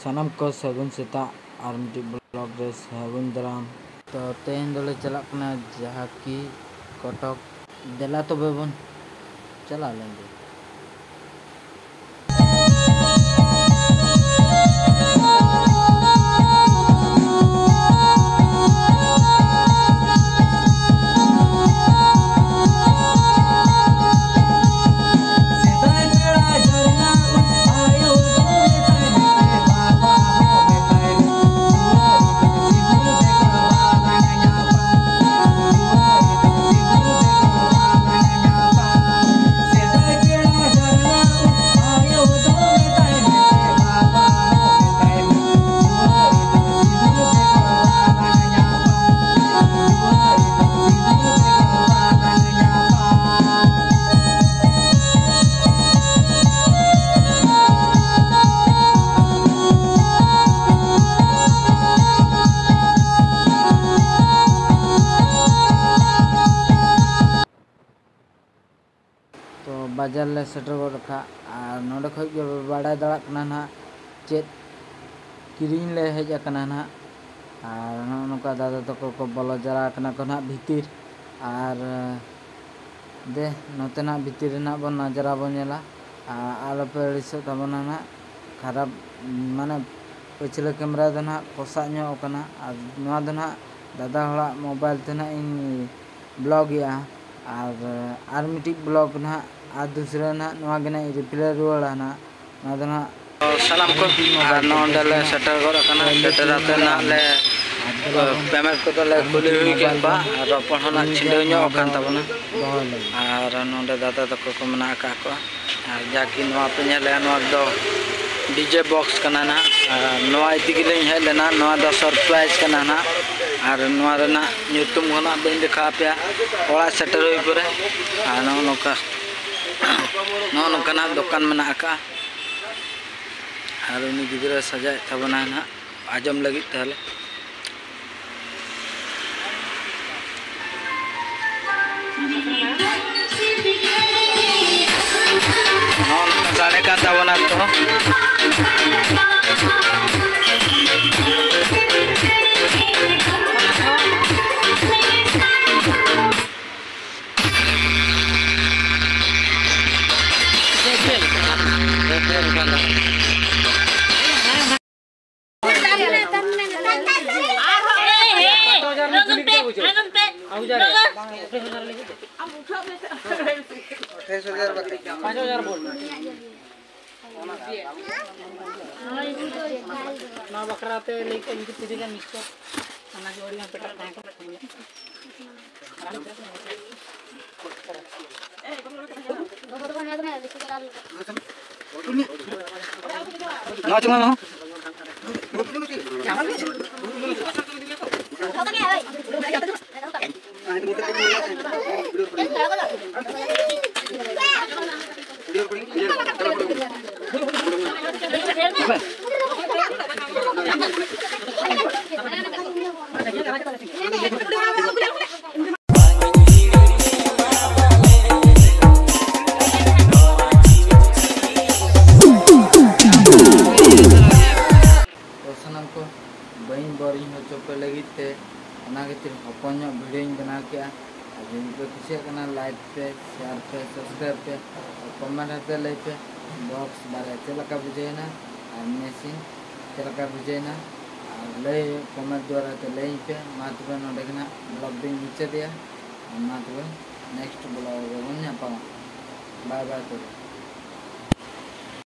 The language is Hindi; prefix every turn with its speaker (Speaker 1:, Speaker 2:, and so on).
Speaker 1: सानम को सगुन सेता और मिट्टी ब्लॉग रे सगुन दाराम। तो तेन दले चला जहाँ की कटक देला तो बन चला लेंगे। तो बाजार ले सेटर रखा और नोडे खो बाड़ा दाड़ा ना चेत किरीन ले हेजना ना और नौका दादा तक को बोलो जरा को ना भीतर और दे नोते ना भीतर ना बन नजरा बनेला आलो पे अड़ीसो तबना ना खराब माने पछले कैमरा दो ना पोसा और ना दादा हड़ा मोबाइल ते ना इन ब्लॉग या और मिट्टी ब्लॉग ना और दूसरा ना रिप्ले रुआड़ा ना सलाम को नोडे सेटर सेटर ना ले पेमेंट को ले खुली हुई के बा और पढ़ना छिंडे कान तबना और नोडे दादा तक को मना का को जाकि नवा पे नेले नवा दो डीजे बॉक्स कना ना नवा इति गिले हे लेना नवा दो सरप्राइज कना ना और नवा रेना ᱧᱩᱛᱩᱢ होना बइन देखा पे ओड़ा सेटर हुई परे और नोका नोकना दुकान मना का और उनी गिदरा सजाए तबना ना आजम लगी ताले साढ़े का तबना तो बकरा लेके मिक्सर जोड़ी पेटा बइन बोरिंग होचोपे लगे हपन भिडियो बना के खुशी लाइक पे शेयर पे सब्सक्राइब पे कमेंट हते लै पे बॉक्स बारे चलका बुझेना और मेसिन चलका बुझेना और लै कमेंट द्वारा लै पे मातबे नोडेना ब्लॉग दिन मुचादिया मातबे नेक्स्ट ब्लॉग बन बाय बाय।